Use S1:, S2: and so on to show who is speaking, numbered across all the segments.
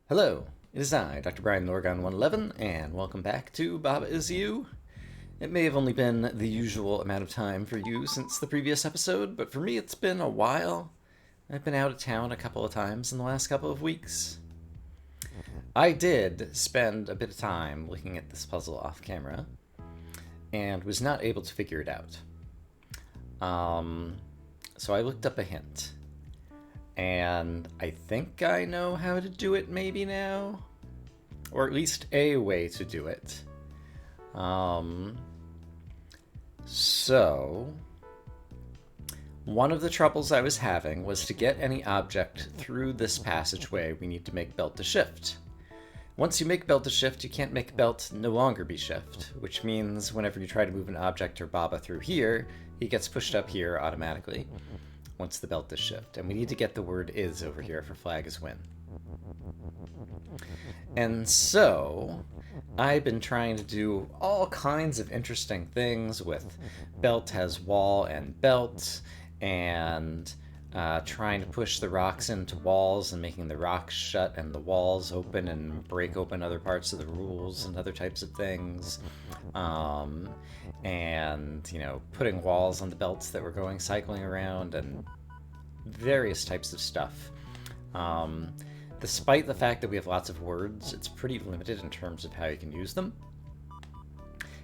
S1: Hello, it is I, Dr. Brian Norgon 111, and welcome back to Baba Is You. It may have only been the usual amount of time for you since the previous episode, but for me it's been a while. I've been out of town a couple of times in the last couple of weeks. I did spend a bit of time looking at this puzzle off camera, and was not able to figure it out. So I looked up a hint. And I think I know how to do it maybe now. Or at least a way to do it. So, one of the troubles I was having was to get any object through this passageway, we need to make belt to shift. Once you make belt to shift, you can't make belt no longer be shift, which means whenever you try to move an object or Baba through here, he gets pushed up here automatically once the belt is shift. And we need to get the word is over here for flag is win. And so I've been trying to do all kinds of interesting things with belt has wall and belt, and trying to push the rocks into walls and making the rocks shut and the walls open and break open other parts of the rules and other types of things. And, putting walls on the belts that were going cycling around and various types of stuff. Despite the fact that we have lots of words, it's pretty limited in terms of how you can use them.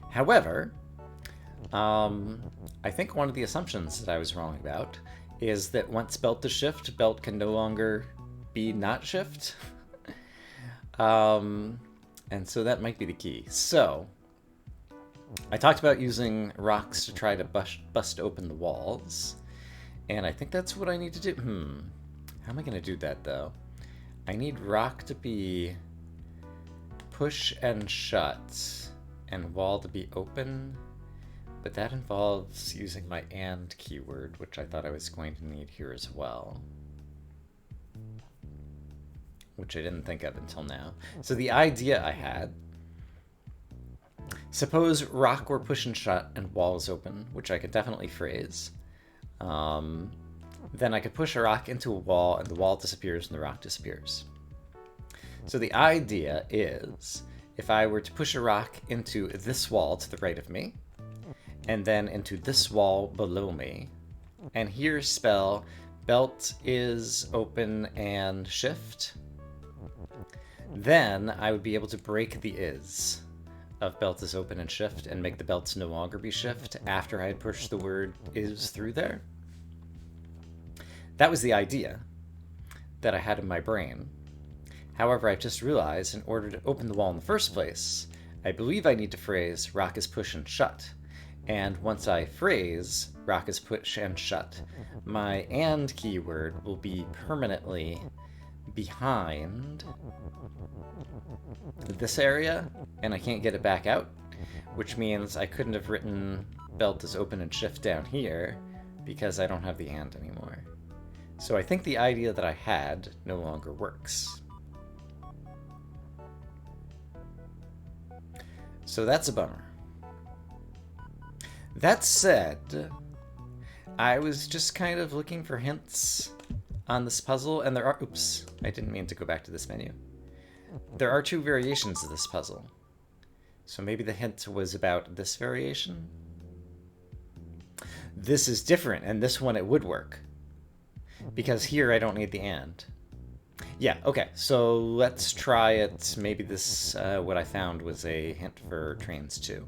S1: However, I think one of the assumptions that I was wrong about is that once belt is shift, belt can no longer be not shift. And so that might be the key. So, I talked about using rocks to try to bust open the walls. And I think that's what I need to do. How am I going to do that, though? I need rock to be push and shut, and wall to be open. But that involves using my and keyword, which I thought I was going to need here as well. Which I didn't think of until now. So the idea I had, suppose rock were push and shut and wall is open, which I could definitely phrase. Then I could push a rock into a wall and the wall disappears and the rock disappears. So the idea is, if I were to push a rock into this wall to the right of me, and then into this wall below me, and here spell belt is open and shift, then I would be able to break the is of belt is open and shift and make the belts no longer be shift after I had pushed the word is through there. That was the idea that I had in my brain. However, I just realized in order to open the wall in the first place, I believe I need to phrase rock is push and shut. And once I phrase rock is push and shut, my and keyword will be permanently behind this area, and I can't get it back out, which means I couldn't have written belt is open and shift down here because I don't have the and anymore. So I think the idea that I had no longer works. So that's a bummer. That said, I was just kind of looking for hints on this puzzle, and there are... Oops, I didn't mean to go back to this menu. There are two variations of this puzzle. So maybe the hint was about this variation? This is different, and this one it would work. Because here I don't need the and. Yeah, okay, so let's try it. Maybe this, what I found was a hint for trains too.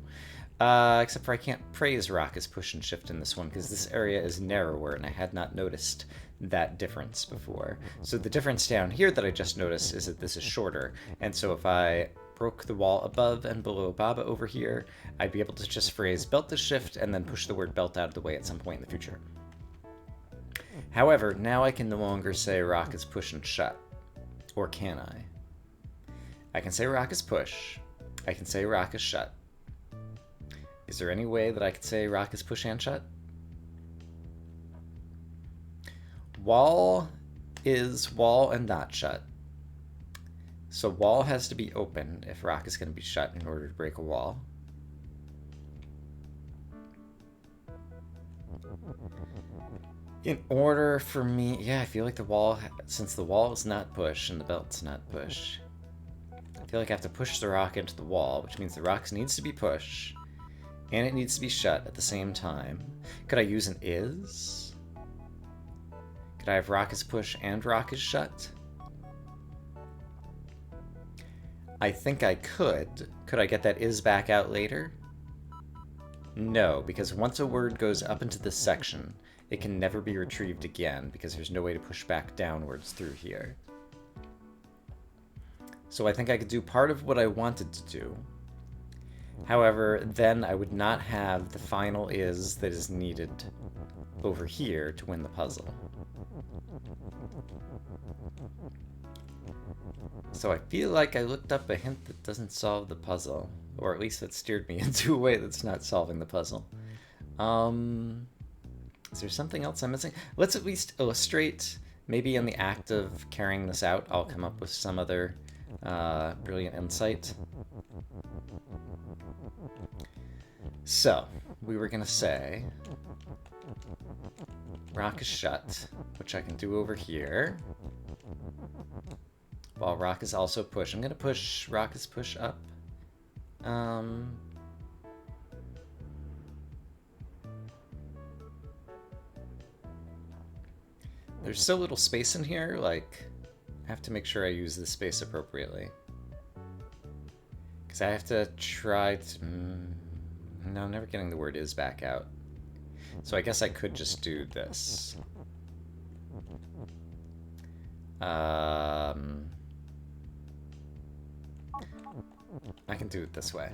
S1: Except for I can't praise rock as push and shift in this one because this area is narrower and I had not noticed that difference before. So the difference down here that I just noticed is that this is shorter. And so if I broke the wall above and below Baba over here, I'd be able to just phrase belt to shift and then push the word belt out of the way at some point in the future. However, now I can no longer say rock is push and shut. Or can I? I can say rock is push. I can say rock is shut. Is there any way that I could say rock is push and shut? Wall is wall and not shut. So wall has to be open if rock is going to be shut in order to break a wall. In order for me, yeah, I feel like the wall, since the wall is not push and the belt's not push, I feel like I have to push the rock into the wall, which means the rock needs to be pushed, and it needs to be shut at the same time. Could I use an is? Could I have rock is push and rock is shut? I think I could. Could I get that is back out later? No, because once a word goes up into this section, it can never be retrieved again because there's no way to push back downwards through here. So I think I could do part of what I wanted to do. However, then I would not have the final is that is needed over here to win the puzzle. So I feel like I looked up a hint that doesn't solve the puzzle, or at least that steered me into a way that's not solving the puzzle. Is there something else I'm missing? Let's at least illustrate. Maybe in the act of carrying this out, I'll come up with some other brilliant insight. So, we were gonna say rock is shut, which I can do over here. While rock is also push. I'm gonna push rock is push up. There's so little space in here, like, I have to make sure I use this space appropriately. Because I have to try to... no, I'm never getting the word is back out. So I guess I could just do this. I can do it this way.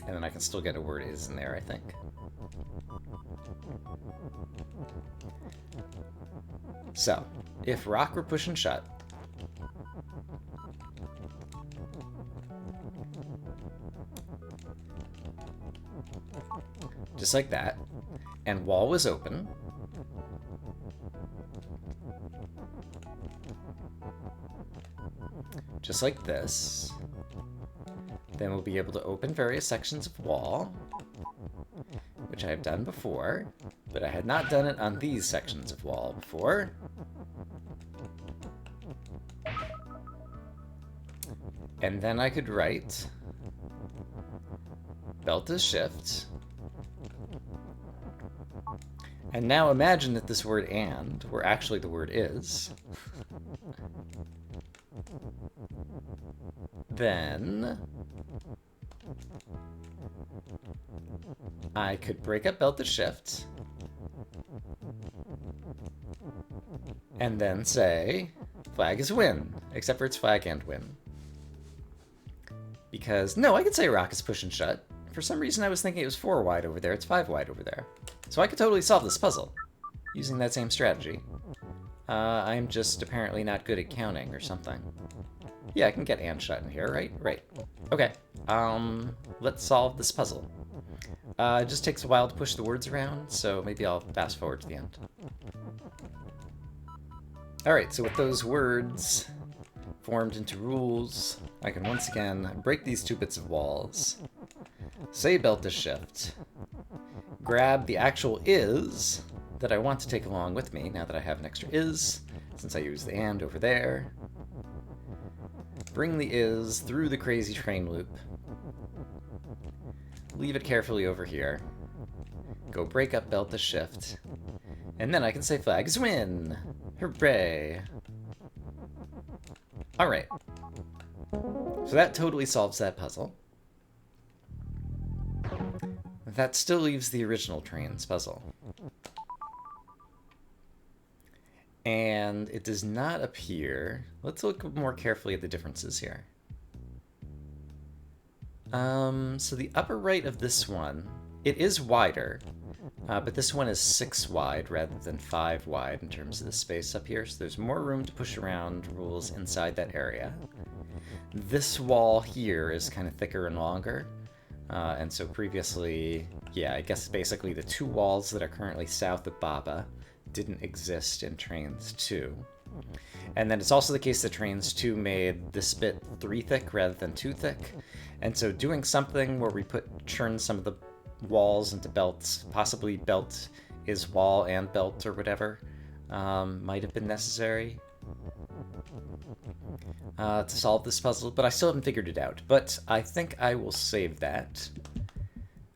S1: And then I can still get a word is in there, I think. So, if rock were push and shut, just like that, and wall was open, just like this, then we'll be able to open various sections of wall, which I have done before, but I had not done it on these sections of wall before. And then I could write belt is shift. And now imagine that this word and were actually the word is. Then I could break up belt to shift and then say flag is win, except for it's flag and win. Because, no, I could say rock is push and shut. For some reason I was thinking it was 4 wide over there, it's 5 wide over there. So I could totally solve this puzzle using that same strategy. I'm just apparently not good at counting or something. Yeah, I can get and shut in here, right? Right. Okay. Let's solve this puzzle. It just takes a while to push the words around, so maybe I'll fast forward to the end. Alright, so with those words formed into rules, I can once again break these 2 bits of walls, say belt to shift, grab the actual is that I want to take along with me now that I have an extra is, since I use the and over there, bring the is through the crazy train loop, leave it carefully over here, go break up belt to shift, and then I can say flags win! Hooray! Alright. So that totally solves that puzzle. That still leaves the original trains puzzle. And it does not appear... Let's look more carefully at the differences here. So the upper right of this one, it is wider, but this one is 6 wide rather than 5 wide in terms of the space up here, so there's more room to push around rules inside that area. This wall here is kind of thicker and longer, and so previously, yeah, I guess basically the 2 walls that are currently south of Baba didn't exist in Trains 2. And then it's also the case that Trains 2 made this bit 3 thick rather than 2 thick, and so doing something where we churn some of the walls into belts, possibly belt is wall and belt or whatever, might have been necessary. to solve this puzzle, but I still haven't figured it out. But I think I will save that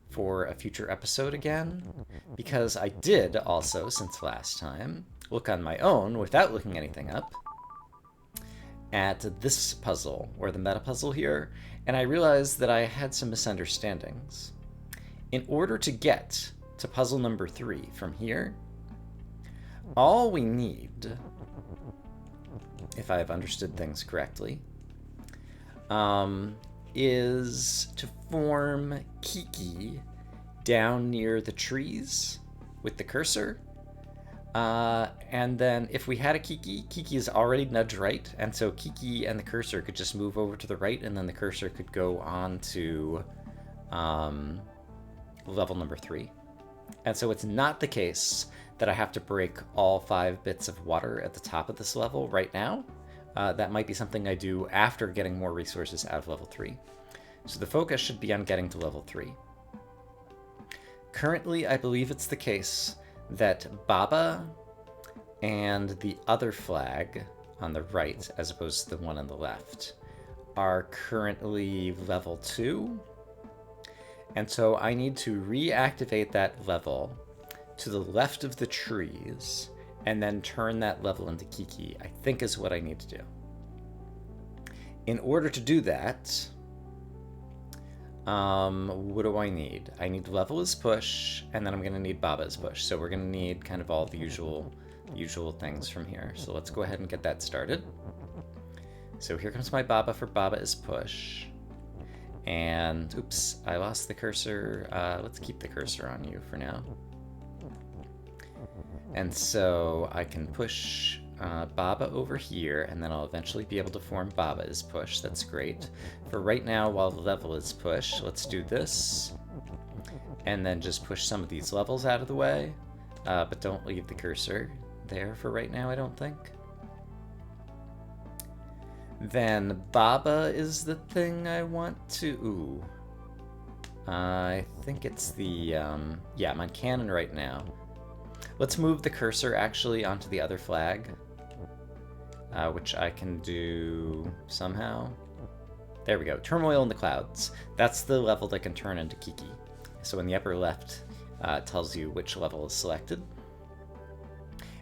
S1: for a future episode again, because I did also, since last time, look on my own, without looking anything up, at this puzzle, or the meta puzzle here, and I realized that I had some misunderstandings. In order to get to puzzle number 3 from here, all we need, if I've understood things correctly, is to form Kiki down near the trees with the cursor. And then if we had a Kiki, Kiki is already nudge right, and so Kiki and the cursor could just move over to the right, and then the cursor could go on to level number 3. And so it's not the case that I have to break all 5 bits of water at the top of this level right now. That might be something I do after getting more resources out of level 3. So the focus should be on getting to level 3. Currently, I believe it's the case that Baba and the other flag on the right, as opposed to the one on the left, are currently level 2. And so I need to reactivate that level to the left of the trees and then turn that level into Kiki, I think is what I need to do. In order to do that, what do I need? I need level is push, and then I'm going to need Baba is push. So we're going to need kind of all the usual things from here. So let's go ahead and get that started. So here comes my Baba for Baba is push. And, oops, I lost the cursor. Let's keep the cursor on you for now. And so I can push Baba over here, and then I'll eventually be able to form Baba is push. That's great. For right now, while the level is push, let's do this. And then just push some of these levels out of the way. But don't leave the cursor there for right now, I don't think. Then Baba is the thing I want to... Ooh. I think it's the... yeah, I'm on cannon right now. Let's move the cursor actually onto the other flag. Which I can do somehow. There we go. Turmoil in the Clouds. That's the level that can turn into Kiki. So in the upper left, tells you which level is selected.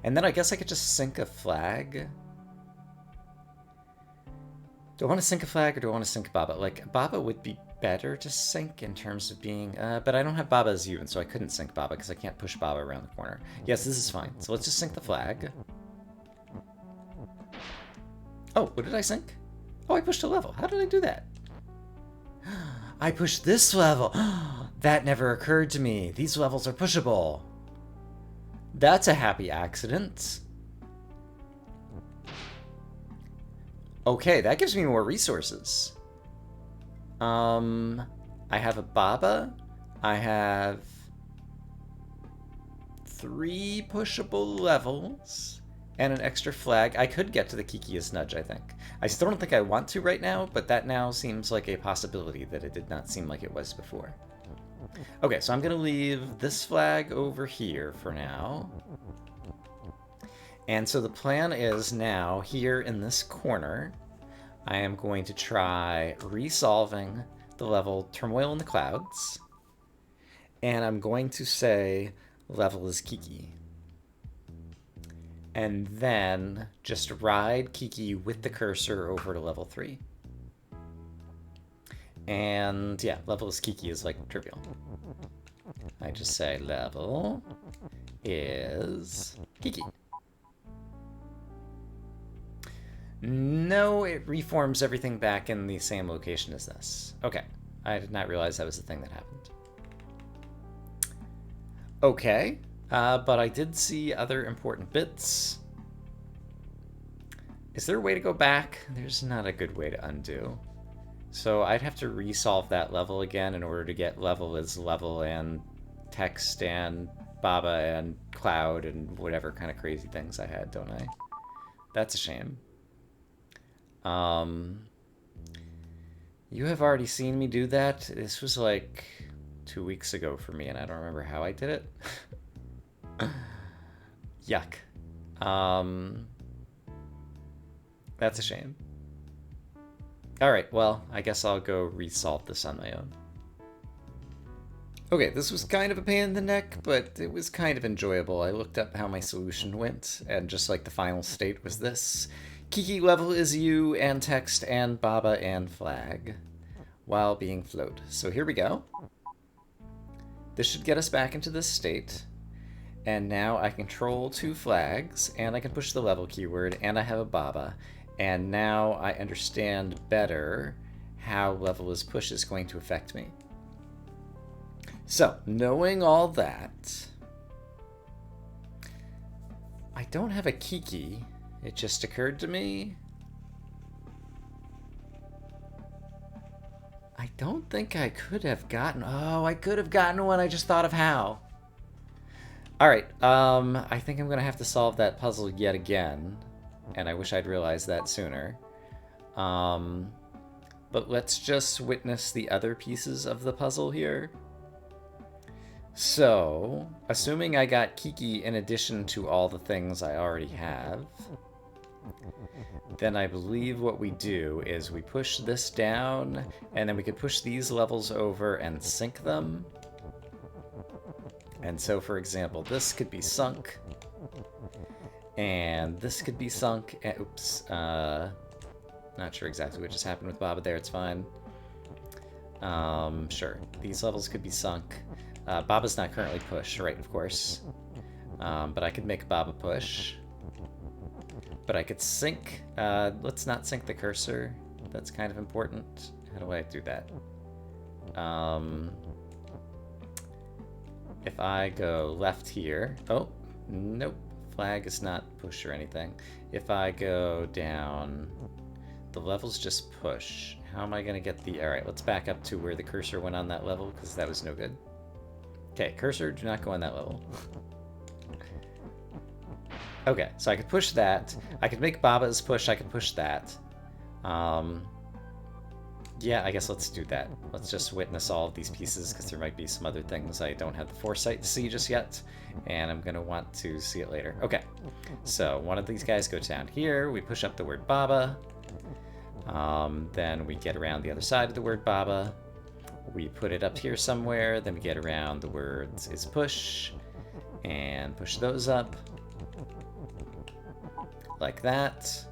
S1: And then I guess I could just sync a flag. Do I want to sync a flag or do I want to sync Baba? Like, Baba would be better to sync in terms of being... but I don't have Baba as Yuan, so I couldn't sync Baba because I can't push Baba around the corner. Yes, this is fine. So let's just sync the flag. Oh, what did I sync? Oh, I pushed a level. How did I do that? I pushed this level. That never occurred to me. These levels are pushable. That's a happy accident. Okay, that gives me more resources. I have a Baba. I have 3 pushable levels and an extra flag. I could get to the Kiki's Nudge, I think. I still don't think I want to right now, but that now seems like a possibility that it did not seem like it was before. Okay, so I'm going to leave this flag over here for now. And so the plan is now, here in this corner, I am going to try resolving the level Turmoil in the Clouds. And I'm going to say level is Kiki. And then just ride Kiki with the cursor over to level 3. And yeah, level is Kiki is like trivial. I just say level is Kiki. No, it reforms everything back in the same location as this. Okay, I did not realize that was the thing that happened. Okay, but I did see other important bits. Is there a way to go back? There's not a good way to undo. So I'd have to resolve that level again in order to get level as level and text and Baba and cloud and whatever kind of crazy things I had, don't I? That's a shame. You have already seen me do that. This was like 2 weeks ago for me, and I don't remember how I did it. Yuck. That's a shame. Alright, well, I guess I'll go resolve this on my own. Okay, this was kind of a pain in the neck, but it was kind of enjoyable. I looked up how my solution went, and just like the final state was this. Kiki level is you, and text, and Baba, and flag, while being float. So here we go. This should get us back into this state. And now I control 2 flags, and I can push the level keyword, and I have a Baba. And now I understand better how level is push is going to affect me. So, knowing all that, I don't have a Kiki. It just occurred to me. I don't think I could have gotten... Oh, I could have gotten one. I just thought of how. Alright, I think I'm going to have to solve that puzzle yet again. And I wish I'd realized that sooner. But let's just witness the other pieces of the puzzle here. So, assuming I got Kiki in addition to all the things I already have, then I believe what we do is we push this down, and then we could push these levels over and sink them. And so, for example, this could be sunk, and this could be sunk. Oops, not sure exactly what just happened with Baba there, it's fine. Sure, these levels could be sunk. Baba's not currently push, right, of course. But I could make Baba push. But I could sink. Let's not sink the cursor. That's kind of important. How do I do that? If I go left here... Oh, nope. Flag is not push or anything. If I go down... The level's just push. How am I going to get the... Alright, let's back up to where the cursor went on that level, because that was no good. Okay, cursor, do not go on that level. Okay, so I could push that. I could make Baba's push, I could push that. Yeah, I guess let's do that. Let's just witness all of these pieces, because there might be some other things I don't have the foresight to see just yet, and I'm going to want to see it later. Okay, so one of these guys goes down here, we push up the word Baba, then we get around the other side of the word Baba, we put it up here somewhere, then we get around the words is push, and push those up, like that.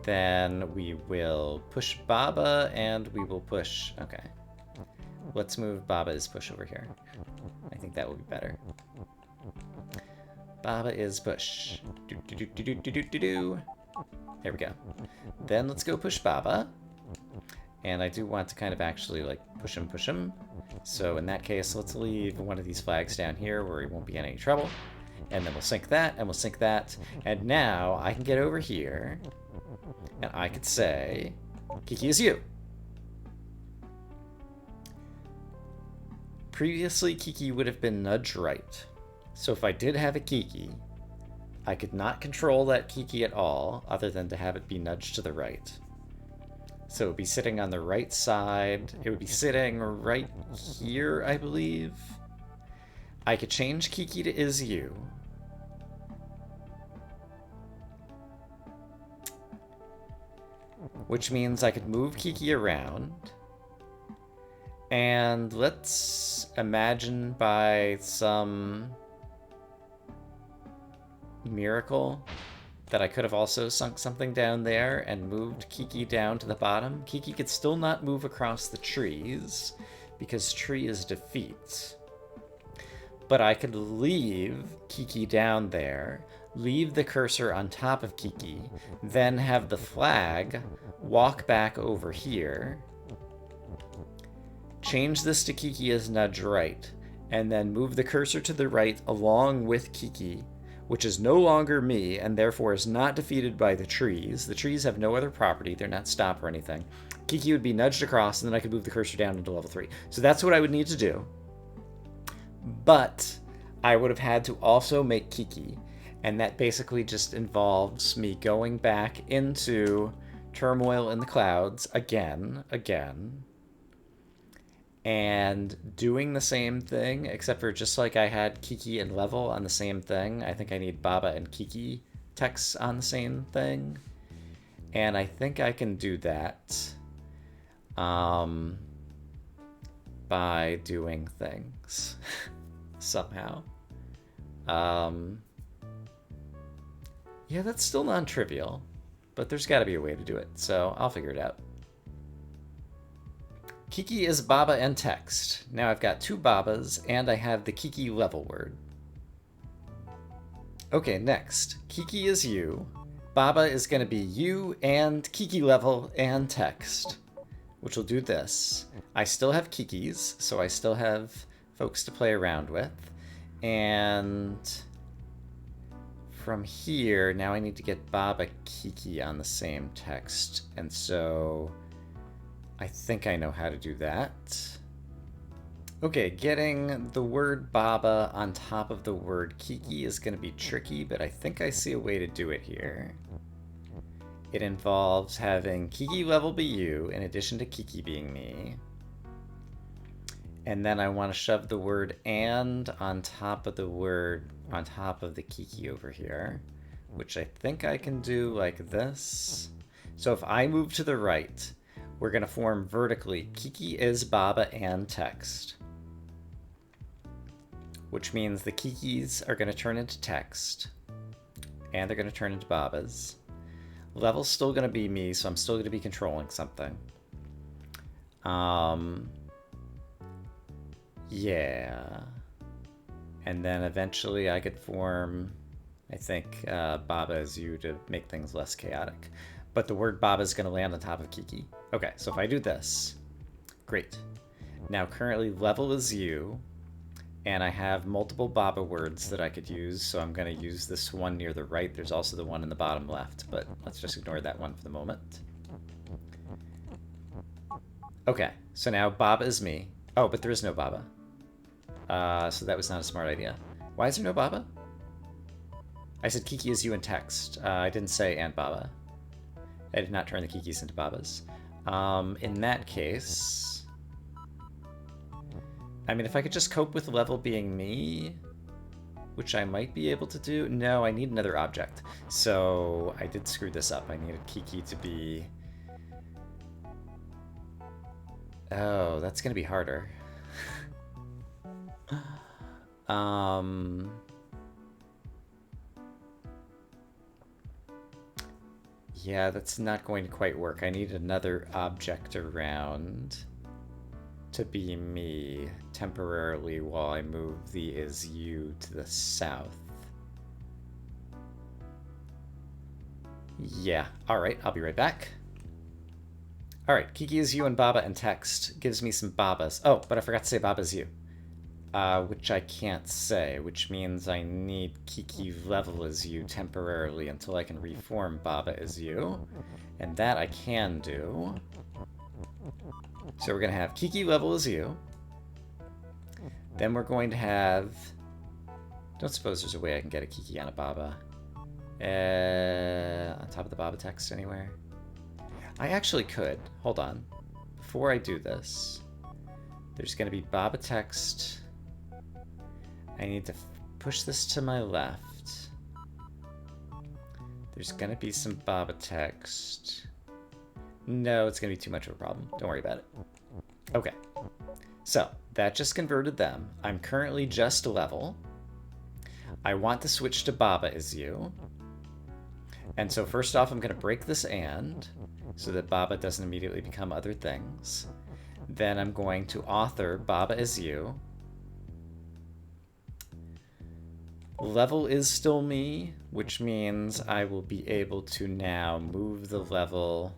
S1: Then we will push Baba, and we will push... Okay. Let's move Baba's push over here. I think that will be better. Baba is push. Do, do, do, do, do, do, do, do. There we go. Then let's go push Baba. And I do want to kind of actually, like, push him. So in that case, let's leave one of these flags down here where he won't be in any trouble. And then we'll sync that, and we'll sync that. And now I can get over here, and I could say, Kiki is you. Previously, Kiki would have been nudge right. So if I did have a Kiki, I could not control that Kiki at all, other than to have it be nudged to the right. So it would be sitting on the right side. It would be sitting right here, I believe. I could change Kiki to is you. Which means I could move Kiki around. And let's imagine by some miracle that I could have also sunk something down there and moved Kiki down to the bottom. Kiki could still not move across the trees because tree is defeat. But I could leave Kiki down there, leave the cursor on top of Kiki, then have the flag walk back over here, change this to Kiki as nudge right, and then move the cursor to the right along with Kiki, which is no longer me and therefore is not defeated by the trees. The trees have no other property, they're not stop or anything. Kiki would be nudged across, and then I could move the cursor down into level 3. So that's what I would need to do. But I would have had to also make Kiki, and that basically just involves me going back into Turmoil in the Clouds again, and doing the same thing, except for just like I had Kiki and level on the same thing, I think I need Baba and Kiki texts on the same thing. And I think I can do that by doing things somehow. Yeah, that's still non-trivial, but there's got to be a way to do it, so I'll figure it out. Kiki is Baba and text. Now I've got 2 Babas, and I have the Kiki level word. Okay, next. Kiki is you. Baba is going to be you and Kiki level and text, which will do this. I still have Kikis, so I still have folks to play around with. And from here, now I need to get Baba Kiki on the same text. And so I think I know how to do that. Okay, getting the word Baba on top of the word Kiki is going to be tricky, but I think I see a way to do it here. It involves having Kiki level be you in addition to Kiki being me. And then I want to shove the word and on top of the word, on top of the Kiki over here, which I think I can do like this. So if I move to the right, we're going to form vertically Kiki is Baba and text, which means the Kikis are going to turn into text and they're going to turn into Babas. Level's still going to be me, so I'm still going to be controlling something. Yeah. And then eventually I could form, I think, Baba as you to make things less chaotic. But the word Baba is going to land on top of Kiki. Okay, so if I do this, great. Now currently level is you, and I have multiple Baba words that I could use, so I'm going to use this one near the right. There's also the one in the bottom left, but let's just ignore that one for the moment. Okay, so now Baba is me. Oh, but there is no Baba. So that was not a smart idea. Why is there no Baba? I said Kiki is you in text. I didn't say and Baba. I did not turn the Kikis into Babas. In that case... I mean, if I could just cope with level being me, which I might be able to do. No, I need another object. So I did screw this up. I needed Kiki to be... Oh, that's going to be harder. Yeah, that's not going to quite work. I need another object around to be me temporarily while I move the is you to the south. Yeah, alright, I'll be right back. Alright, Kiki is you and Baba and text gives me some Babas. Oh, but I forgot to say Baba is you. Which I can't say, which means I need Kiki level as you temporarily until I can reform Baba as you. And that I can do. So we're going to have Kiki level as you. Then we're going to have... Don't suppose there's a way I can get a Kiki on a Baba. On top of the Baba text anywhere? I actually could. Hold on. Before I do this, there's going to be Baba text. I need to push this to my left. There's going to be some Baba text. No, it's going to be too much of a problem. Don't worry about it. Okay. So, that just converted them. I'm currently just level. I want to switch to Baba as you. And so first off, I'm going to break this and, so that Baba doesn't immediately become other things. Then I'm going to author Baba as you. Level is still me, which means I will be able to now move the level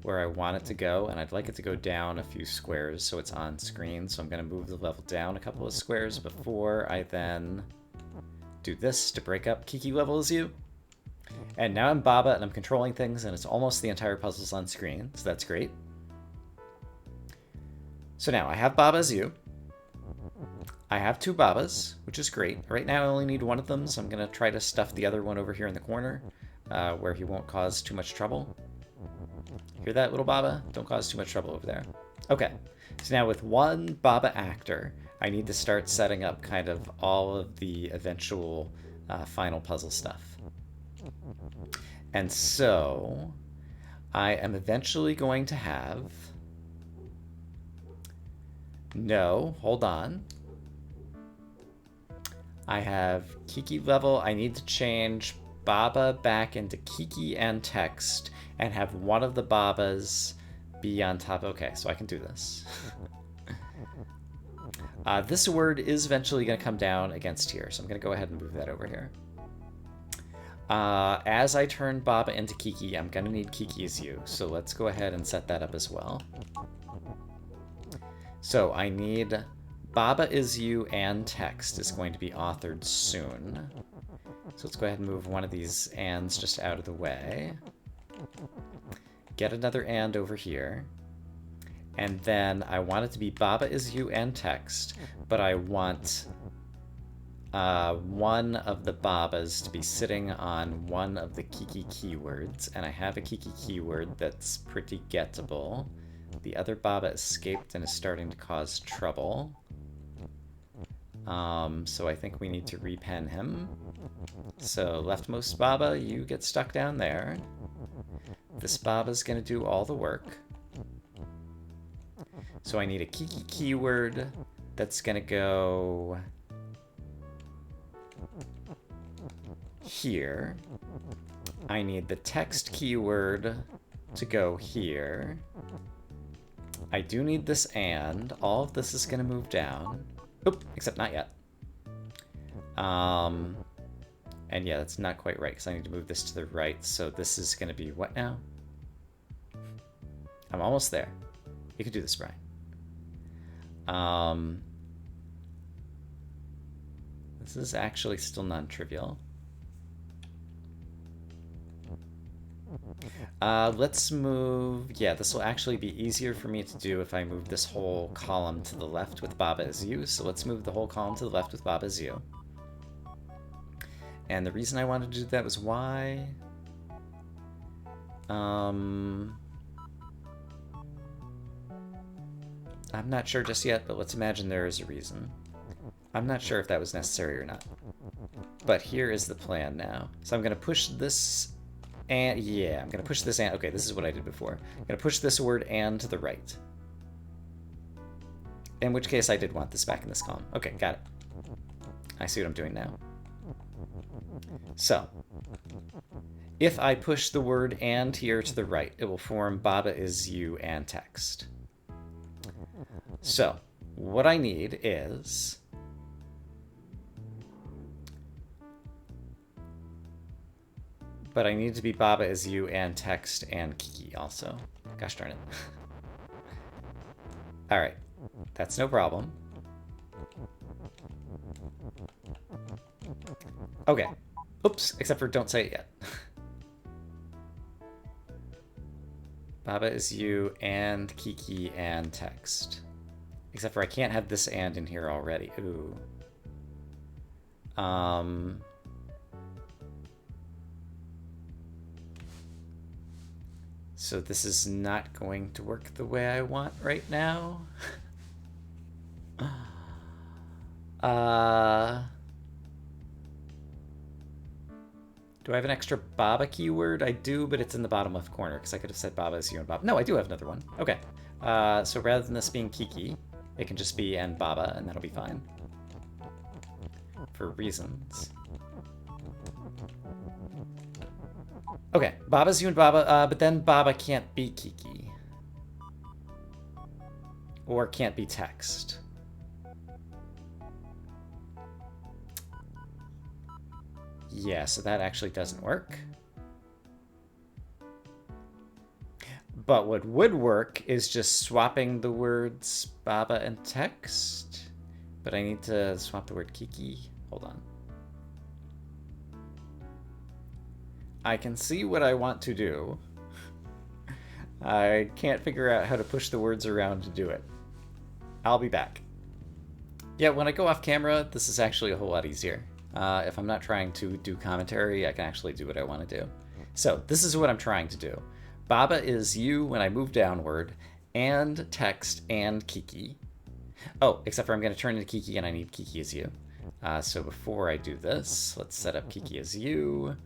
S1: where I want it to go, and I'd like it to go down a few squares so it's on screen. So I'm going to move the level down a couple of squares before I then do this to break up Kiki level as you. And now I'm Baba and I'm controlling things, and it's almost the entire puzzle's on screen, so that's great. So now I have Baba as you. I have 2 Babas, which is great. Right now I only need one of them, so I'm going to try to stuff the other one over here in the corner, where he won't cause too much trouble. Hear that, little Baba? Don't cause too much trouble over there. Okay, so now with one Baba actor, I need to start setting up kind of all of the eventual final puzzle stuff. And so I am eventually going to have... No, hold on. I have Kiki level. I need to change Baba back into Kiki and text and have one of the Babas be on top. Okay, so I can do this. This word is eventually going to come down against here, so I'm going to go ahead and move that over here. As I turn Baba into Kiki, I'm going to need Kiki as you, so let's go ahead and set that up as well. So I need Baba is you and text is going to be authored soon. So let's go ahead and move one of these ands just out of the way. Get another and over here. And then I want it to be Baba is you and text, but I want one of the Babas to be sitting on one of the Kiki keywords, and I have a Kiki keyword that's pretty gettable. The other Baba escaped and is starting to cause trouble. So I think we need to repen him. So leftmost Baba, you get stuck down there. This Baba's gonna do all the work. So I need a Kiki keyword that's gonna go here. I need the text keyword to go here. I do need this and. All of this is gonna move down. Oop, except not yet. And yeah, that's not quite right because I need to move this to the right. So this is gonna be what now? I'm almost there. You can do this, Brian. This is actually still non-trivial. Let's move... Yeah, this will actually be easier for me to do if I move this whole column to the left with Baba as you. So let's move the whole column to the left with Baba as you. And the reason I wanted to do that was why... I'm not sure just yet, but let's imagine there is a reason. I'm not sure if that was necessary or not. But here is the plan now. So I'm going to push this... And yeah, I'm going to push this and... Okay, this is what I did before. I'm going to push this word and to the right. In which case I did want this back in this column. Okay, got it. I see what I'm doing now. So, if I push the word and here to the right, it will form Baba is you and text. So, what I need is... But I need to be Baba is you and text and Kiki also. Gosh darn it. Alright. That's no problem. Okay. Oops, except for don't say it yet. Baba is you and Kiki and text. Except for I can't have this and in here already. Ooh. So this is not going to work the way I want right now. Do I have an extra Baba keyword? I do, but it's in the bottom left corner because I could have said Baba is you and Baba. No, I do have another one. Okay. So rather than this being Kiki, it can just be and Baba, and that'll be fine. For reasons. Okay, Baba's you and Baba, but then Baba can't be Kiki. Or can't be text. Yeah, so that actually doesn't work. But what would work is just swapping the words Baba and text. But I need to swap the word Kiki. Hold on. I can see what I want to do. I can't figure out how to push the words around to do it. I'll be back. Yeah, when I go off camera, this is actually a whole lot easier. If I'm not trying to do commentary, I can actually do what I want to do. So this is what I'm trying to do. Baba is you when I move downward, and text and Kiki. Oh, except for I'm going to turn into Kiki and I need Kiki as you. So before I do this, let's set up Kiki as you.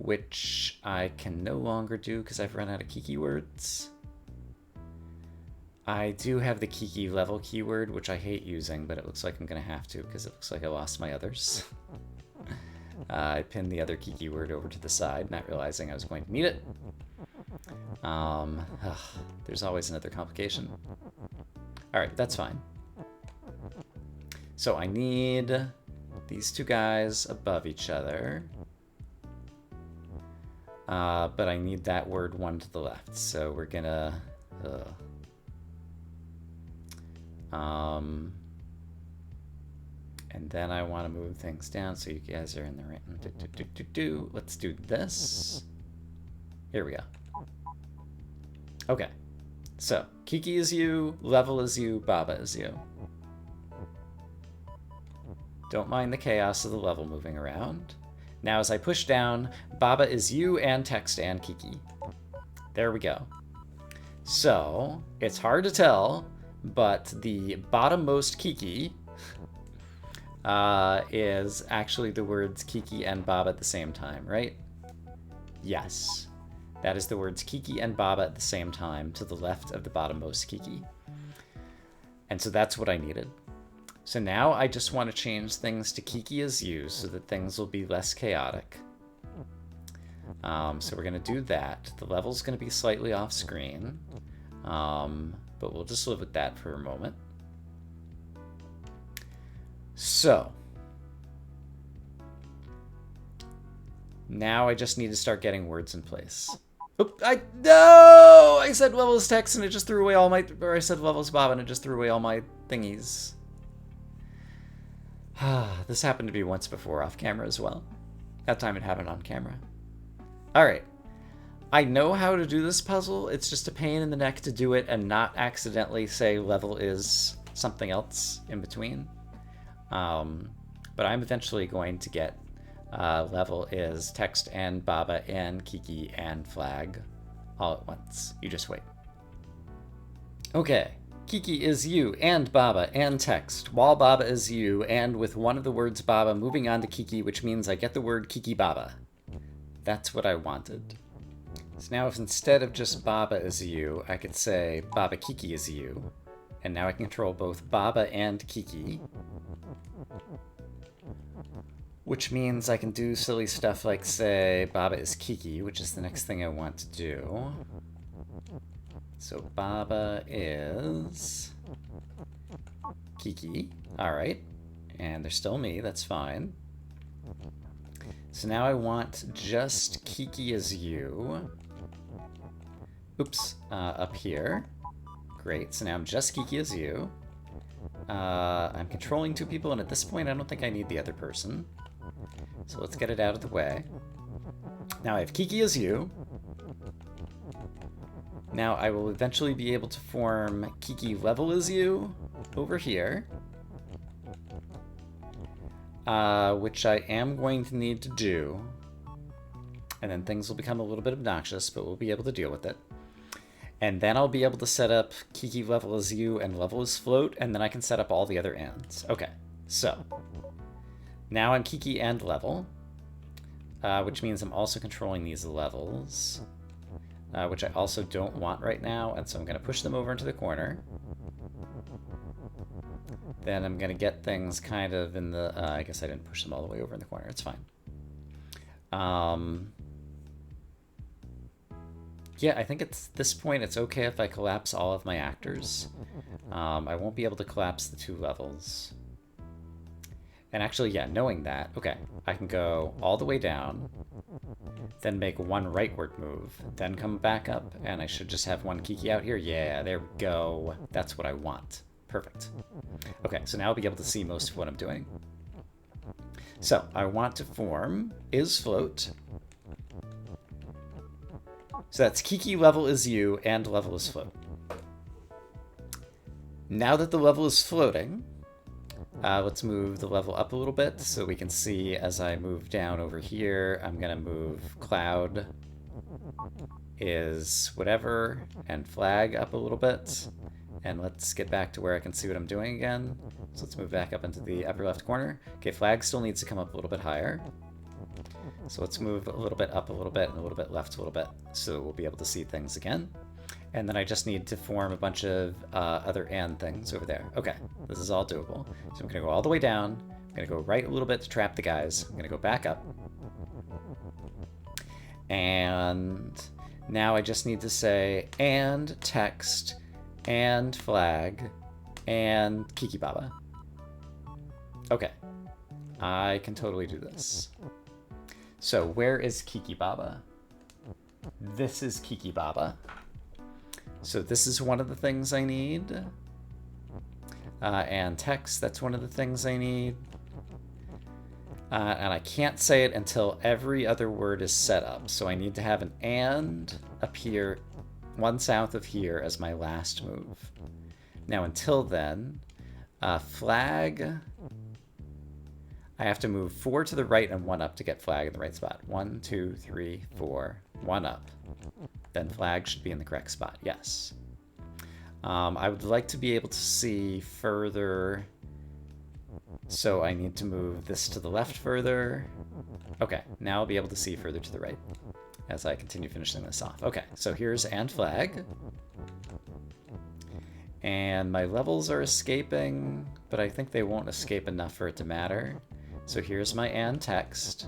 S1: which I can no longer do because I've run out of Kiki words. I do have the Kiki level keyword, which I hate using, but it looks like I'm going to have to because it looks like I lost my others. I pinned the other Kiki word over to the side, not realizing I was going to need it. There's always another complication. Alright, that's fine. So I need these two guys above each other. But I need that word one to the left, so we're gonna... and then I want to move things down so you guys are in the right... Let's do this. Here we go. Okay. So, Kiki is you, Level is you, Baba is you. Don't mind the chaos of the level moving around. Now as I push down, Baba is you and Text and Kiki. There we go. So, it's hard to tell, but the bottommost Kiki is actually the words Kiki and Baba at the same time, right? Yes. That is the words Kiki and Baba at the same time to the left of the bottommost Kiki. And so that's what I needed. So now I just want to change things to Kiki as you so that things will be less chaotic. So we're going to do that. The level's going to be slightly off screen, but we'll just live with that for a moment. So now I just need to start getting words in place. No! I said Levels Text and it just threw away all my... Or I said Levels Bob and it just threw away all my thingies. This happened to me once before off camera as well. That time it happened on camera. Alright. I know how to do this puzzle. It's just a pain in the neck to do it and not accidentally say level is something else in between. But I'm eventually going to get level is Text and Baba and Kiki and Flag all at once. You just wait. Okay. Kiki is you and Baba and Text, while Baba is you and with one of the words Baba moving on to Kiki, which means I get the word Kiki Baba. That's what I wanted. So now if instead of just Baba is you, I could say Baba Kiki is you. And now I can control both Baba and Kiki. Which means I can do silly stuff like say Baba is Kiki, which is the next thing I want to do. So Baba is Kiki. Alright. And they're still me, that's fine. So now I want just Kiki as you. Oops, up here. Great, so now I'm just Kiki as you. I'm controlling two people, and at this point I don't think I need the other person. So let's get it out of the way. Now I have Kiki as you. Now I will eventually be able to form Kiki Level as you over here. Which I am going to need to do. And then things will become a little bit obnoxious, but we'll be able to deal with it. And then I'll be able to set up Kiki Level as you and Level as Float, and then I can set up all the other ends. Okay, so now I'm Kiki and Level, which means I'm also controlling these levels. Which I also don't want right now, and so I'm going to push them over into the corner. Then I'm going to get things kind of in the... I guess I didn't push them all the way over in the corner. It's fine. Yeah, I think at this point it's okay if I collapse all of my actors. I won't be able to collapse the two levels. And actually, yeah, knowing that, okay, I can go all the way down, then make one rightward move, then come back up, and I should just have one Kiki out here. Yeah, there we go. That's what I want. Perfect. Okay, so now I'll be able to see most of what I'm doing. So, I want to form is float. So that's Kiki Level is you and Level is float. Now that the level is floating, let's move the level up a little bit so we can see as I move down over here. I'm going to move Cloud is whatever and Flag up a little bit. And let's get back to where I can see what I'm doing again. So let's move back up into the upper left corner. Okay, Flag still needs to come up a little bit higher. So let's move a little bit up a little bit and a little bit left a little bit so we'll be able to see things again. And then I just need to form a bunch of other and things over there. Okay, this is all doable. So I'm going to go all the way down. I'm going to go right a little bit to trap the guys. I'm going to go back up. And now I just need to say and text and flag and Kiki Baba. Okay, I can totally do this. So where is Kiki Baba? This is Kiki Baba. So this is one of the things I need. And text, that's one of the things I need. And I can't say it until every other word is set up. So I need to have an and appear one south of here as my last move. Now until then, flag, I have to move 4 to the right and 1 up to get flag in the right spot. 1, 2, 3, 4, 1 up. Then flag should be in the correct spot, yes. I would like to be able to see further, so I need to move this to the left further. Okay, now I'll be able to see further to the right as I continue finishing this off. Okay, so here's and flag. And my levels are escaping, but I think they won't escape enough for it to matter. So here's my and text.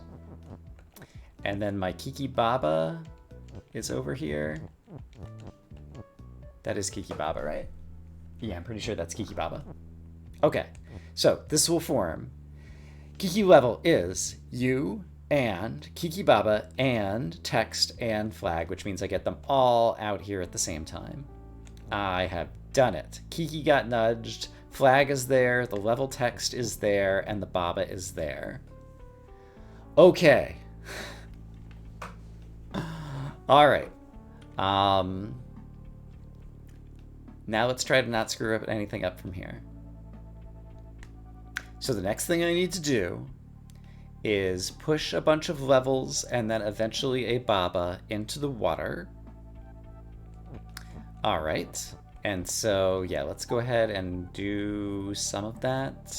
S1: And then my Kiki Baba is over here. That is Kiki Baba, right? Yeah, I'm pretty sure that's Kiki Baba. Okay, so this will form. Kiki level is you and Kiki Baba and text and flag, which means I get them all out here at the same time. I have done it. Kiki got nudged, flag is there, the level text is there, and the Baba is there. Okay. All right. Now let's try to not screw up anything up from here. So the next thing I need to do is push a bunch of levels and then eventually a Baba into the water. All right. And so, yeah, let's go ahead and do some of that.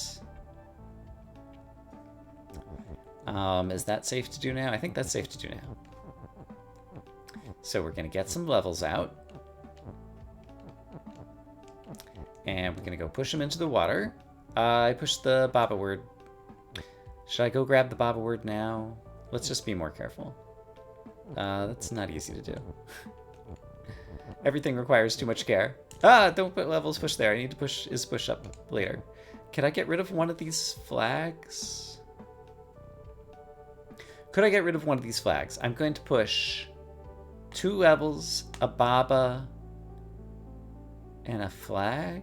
S1: Is that safe to do now? I think that's safe to do now. So we're going to get some levels out. And we're going to go push them into the water. I pushed the Baba word. Should I go grab the Baba word now? Let's just be more careful. That's not easy to do. Everything requires too much care. Don't put levels push there. I need to push up later. Can I get rid of one of these flags? Could I get rid of one of these flags? I'm going to push 2 levels, a Baba, and a flag?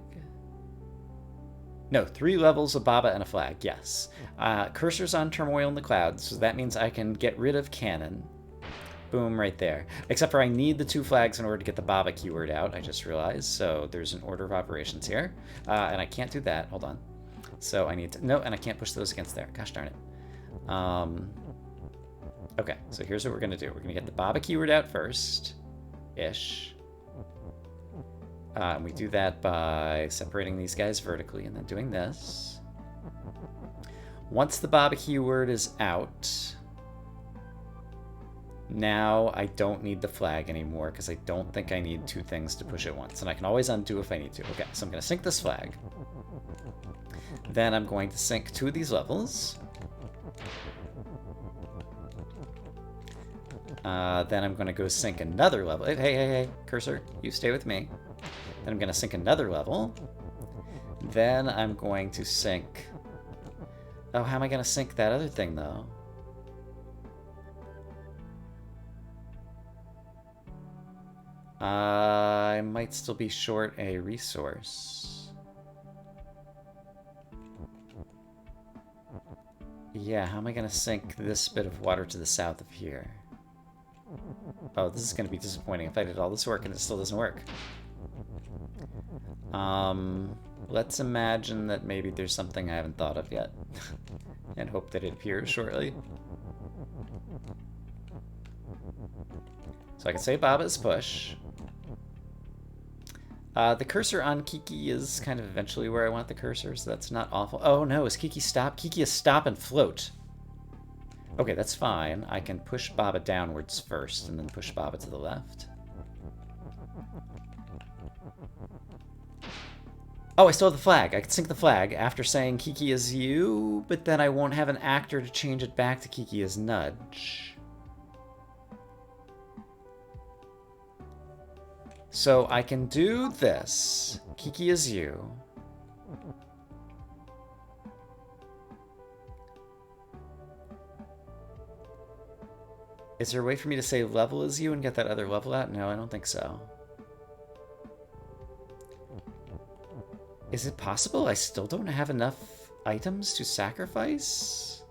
S1: No, 3 levels, a Baba, and a flag, yes. Cursor's on Turmoil in the Clouds, so that means I can get rid of Cannon. Boom, right there. Except for I need the 2 flags in order to get the Baba keyword out, I just realized. So there's an order of operations here. And I can't do that. Hold on. So I need to... No, and I can't push those against there. Gosh darn it. Okay, so here's what we're going to do. We're going to get the Baba keyword out first. Ish. And we do that by separating these guys vertically and then doing this. Once the Baba keyword is out, now I don't need the flag anymore because I don't think I need 2 things to push at once. And I can always undo if I need to. Okay, so I'm going to sync this flag. Then I'm going to sync 2 of these levels. Then I'm going to go sync another level. Hey, cursor, you stay with me. Then I'm going to sync another level. Then I'm going to sync... Oh, how am I going to sync that other thing, though? I might still be short a resource. Yeah, how am I going to sync this bit of water to the south of here? Oh, this is going to be disappointing if I did all this work and it still doesn't work. Let's imagine that maybe there's something I haven't thought of yet and hope that it appears shortly. So I can say Baba's push. The cursor on Kiki is kind of eventually where I want the cursor, so that's not awful. Oh no, is Kiki stop? Kiki is stop and float. Okay, that's fine. I can push Baba downwards first and then push Baba to the left. Oh, I still have the flag. I can sync the flag after saying Kiki is you, but then I won't have an actor to change it back to Kiki is Nudge. So I can do this. Kiki is you. Is there a way for me to say level is you and get that other level out? No, I don't think so. Is it possible I still don't have enough items to sacrifice?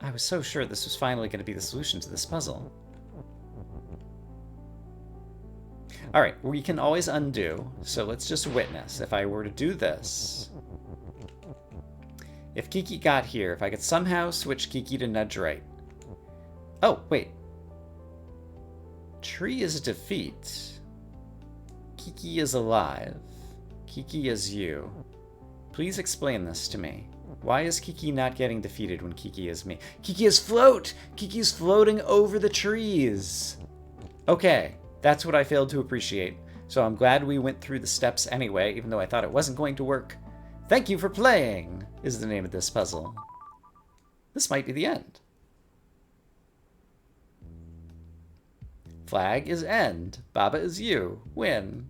S1: I was so sure this was finally going to be the solution to this puzzle. Alright, we can always undo, so let's just witness. If I were to do this, if Kiki got here, if I could somehow switch Kiki to nudge right. Oh, wait. Tree is a defeat. Kiki is alive. Kiki is you. Please explain this to me. Why is Kiki not getting defeated when Kiki is me? Kiki is float! Kiki is floating over the trees! Okay, that's what I failed to appreciate. So I'm glad we went through the steps anyway, even though I thought it wasn't going to work. Thank you for playing, is the name of this puzzle. This might be the end. Flag is end. Baba is you. Win.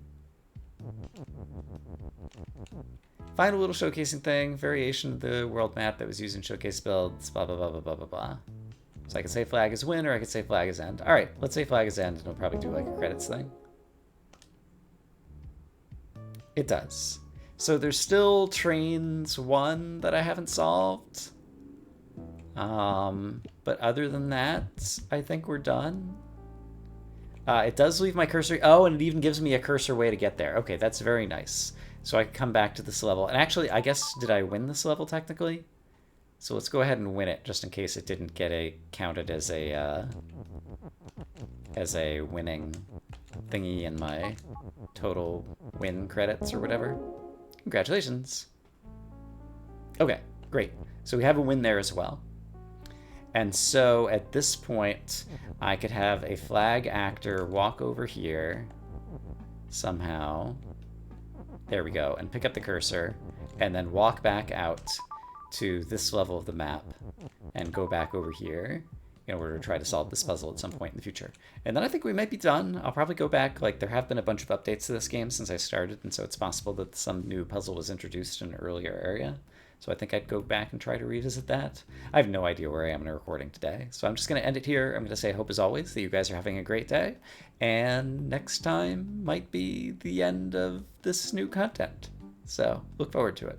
S1: Find a little showcasing thing, variation of the world map that was used in showcase builds, blah, blah, blah, blah, blah, blah, blah. So I could say flag is win, or I could say flag is end. All right, let's say flag is end, and we'll probably do like a credits thing. It does. So there's still trains 1 that I haven't solved. But other than that, I think we're done. It does leave my cursor. Oh, and it even gives me a cursor way to get there. Okay, that's very nice. So I can come back to this level. And actually, I guess, did I win this level technically? So let's go ahead and win it, just in case it didn't get counted as a winning thingy in my total win credits or whatever. Congratulations. Okay, great. So we have a win there as well. And so at this point, I could have a flag actor walk over here somehow. There we go. And pick up the cursor and then walk back out to this level of the map and go back over here in order to try to solve this puzzle at some point in the future. And then I think we might be done. I'll probably go back. Like, there have been a bunch of updates to this game since I started, and so it's possible that some new puzzle was introduced in an earlier area. So I think I'd go back and try to revisit that. I have no idea where I am in a recording today. So I'm just going to end it here. I'm going to say, hope as always that you guys are having a great day. And next time might be the end of this new content. So look forward to it.